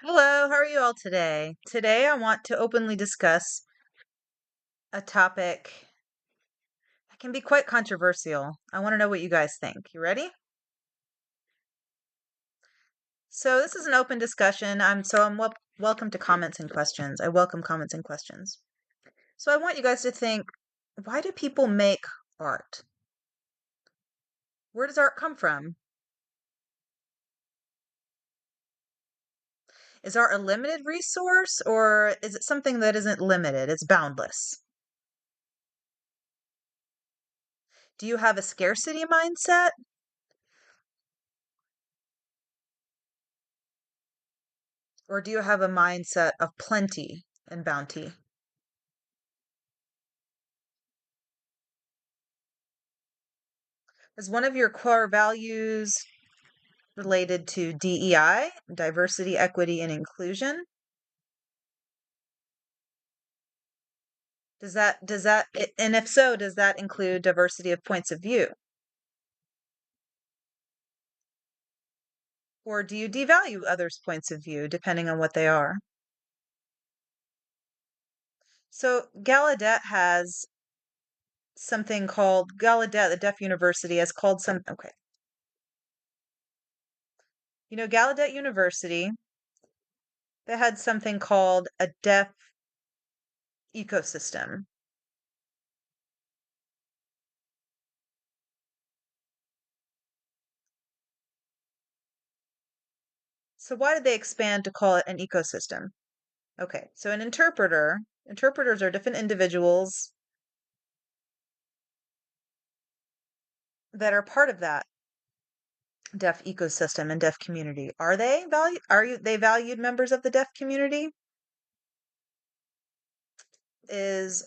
Hello, how are you all today? Today I want to openly discuss a topic that can be quite controversial. I want to know what you guys think. You ready? So this is an open discussion. I'm welcome to comments and questions. I welcome comments and questions. So I want you guys to think, why do people make art? Where does art come from? Is art a limited resource or is it something that isn't limited? It's boundless. Do you have a scarcity mindset or do you have a mindset of plenty and bounty? Is one of your core values related to DEI, diversity, equity, and inclusion? And if so, does that include diversity of points of view? Or do you devalue others' points of view depending on what they are? So Gallaudet, the Deaf University, has called okay. Gallaudet University, they had something called a deaf ecosystem. So why did they expand to call it an ecosystem? Okay, so interpreters are different individuals that are part of that deaf ecosystem and deaf community. They valued members of the deaf community? Is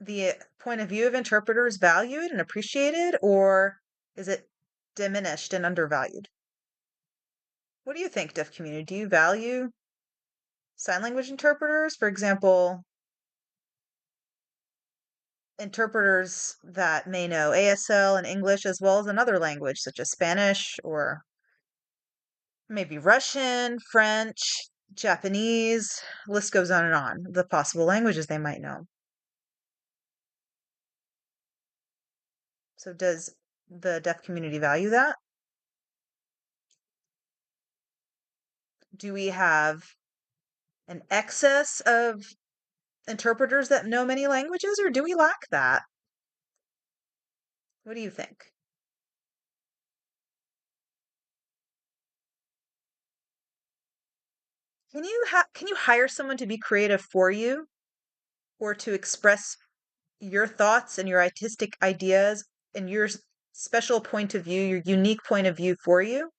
the point of view of interpreters valued and appreciated, or is it diminished and undervalued? What do you think, deaf community? Do you value sign language interpreters? For example, interpreters that may know ASL and English as well as another language such as Spanish or maybe Russian, French, Japanese, list goes on, the possible languages they might know. So does the deaf community value that? Do we have an excess of interpreters that know many languages, or do we lack that? What do you think? Can you hire someone to be creative for you or to express your thoughts and your artistic ideas and your special point of view, your unique point of view for you?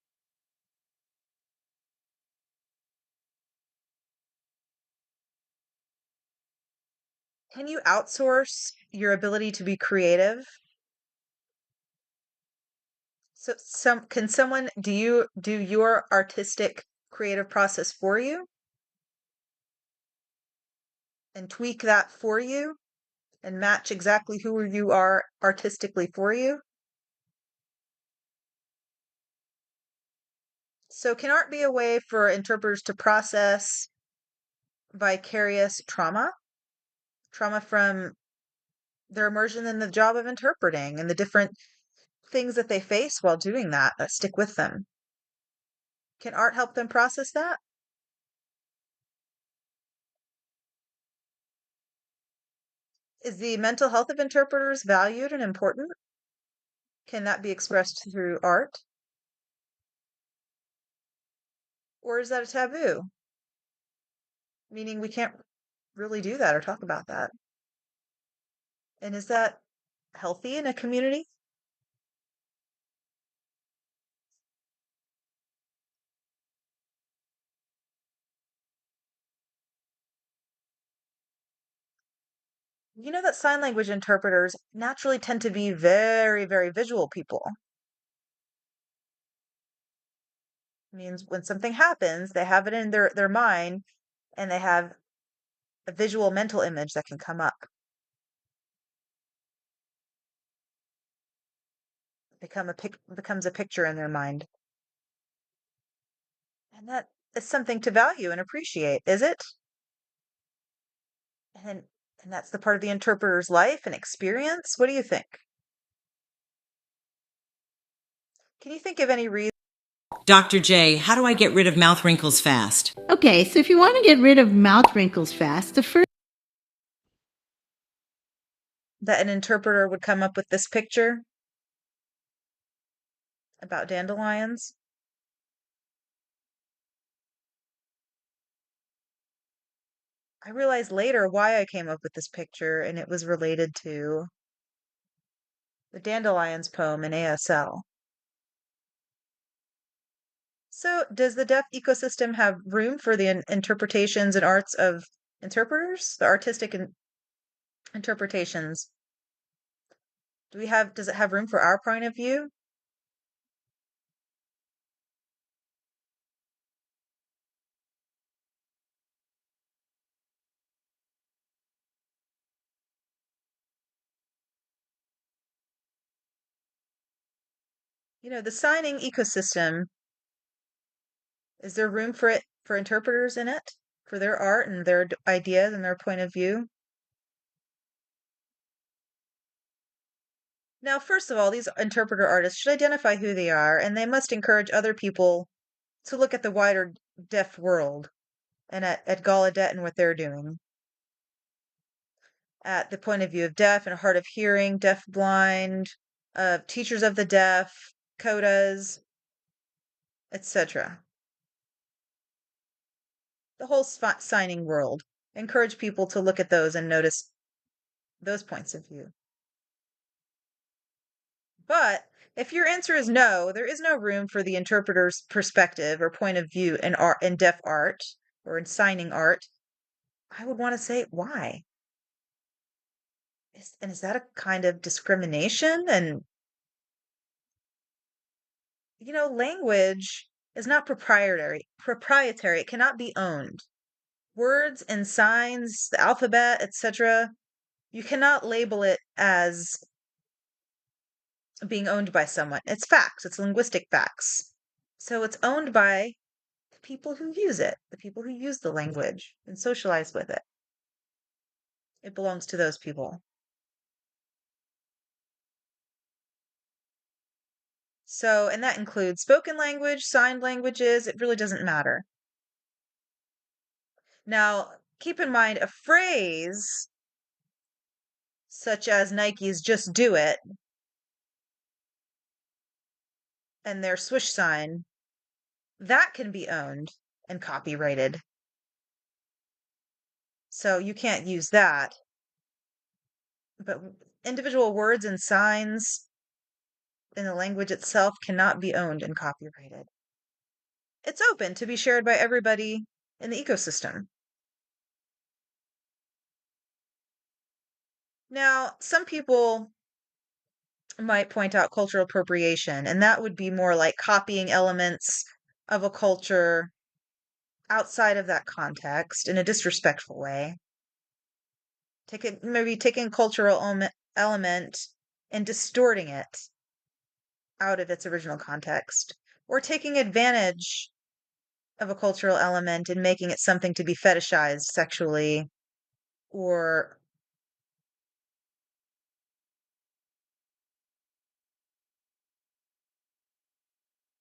Can you outsource your ability to be creative? So some can someone do you do your artistic creative process for you and tweak that for you and match exactly who you are artistically for you? So can art be a way for interpreters to process vicarious trauma? Trauma from their immersion in the job of interpreting and the different things that they face while doing that stick with them. Can art help them process that? Is the mental health of interpreters valued and important? Can that be expressed through art? Or is that a taboo? Meaning we can't really do that or talk about that. And is that healthy in a community? You know that sign language interpreters naturally tend to be very, very visual people. Means when something happens, they have it in their mind and they have a visual mental image that can come up. Becomes a picture in their mind. And that is something to value and appreciate, is it? And and that's the part of the interpreter's life and experience. What do you think? Can you think of any reason Dr. J, how do I get rid of mouth wrinkles fast? Okay, so if you want to get rid of mouth wrinkles fast, the first that an interpreter would come up with this picture about dandelions? I realized later why I came up with this picture, and it was related to the Dandelions poem in ASL. So, does the deaf ecosystem have room for the interpretations and arts of interpreters? The artistic interpretations. Does it have room for our point of view? The signing ecosystem, is there room for it, for interpreters in it, for their art and their ideas and their point of view? Now, first of all, these interpreter artists should identify who they are, and they must encourage other people to look at the wider deaf world and at Gallaudet and what they're doing, at the point of view of deaf and hard of hearing, deaf blind, teachers of the deaf, codas, etc. The whole signing world. Encourage people to look at those and notice those points of view. But if your answer is no, there is no room for the interpreter's perspective or point of view in art, in deaf art, or in signing art, I would want to say why. And is that a kind of discrimination? And language is not proprietary. Proprietary. It cannot be owned. Words and signs, the alphabet, etc. You cannot label it as being owned by someone. It's facts. It's linguistic facts. So it's owned by the people who use it, the people who use the language and socialize with it. It belongs to those people. So, and that includes spoken language, signed languages, it really doesn't matter. Now, keep in mind a phrase such as Nike's "Just Do It" and their swoosh sign, that can be owned and copyrighted. So you can't use that. But individual words and signs in the language itself cannot be owned and copyrighted. It's open to be shared by everybody in the ecosystem. Now, some people might point out cultural appropriation, and that would be more like copying elements of a culture outside of that context in a disrespectful way. Maybe taking a cultural element and distorting it out of its original context, or taking advantage of a cultural element and making it something to be fetishized sexually, or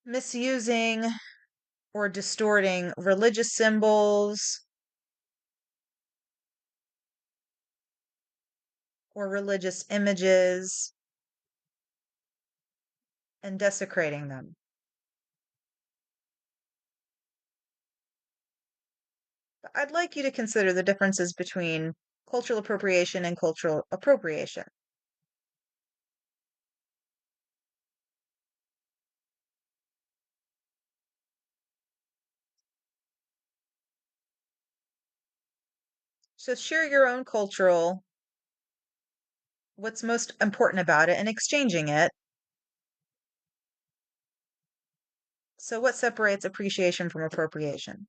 misusing or distorting religious symbols or religious images and desecrating them. But I'd like you to consider the differences between cultural appropriation and cultural appropriation. So share your own what's most important about it, and exchanging it. So what separates appreciation from appropriation?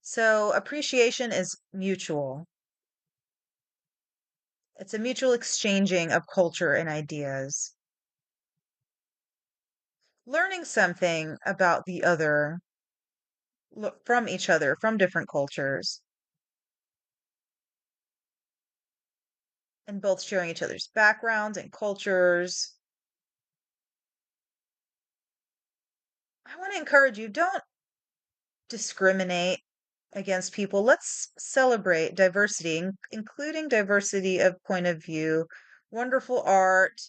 So appreciation is mutual. It's a mutual exchanging of culture and ideas. Learning something about the other look from each other, from different cultures, and both sharing each other's backgrounds and cultures. I want to encourage you, don't discriminate against people. Let's celebrate diversity, including diversity of point of view, wonderful art,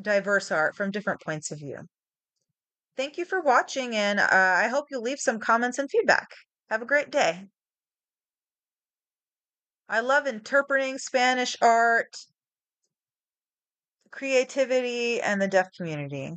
diverse art from different points of view. Thank you for watching, and I hope you'll leave some comments and feedback. Have a great day. I love interpreting Spanish art, creativity, and the deaf community.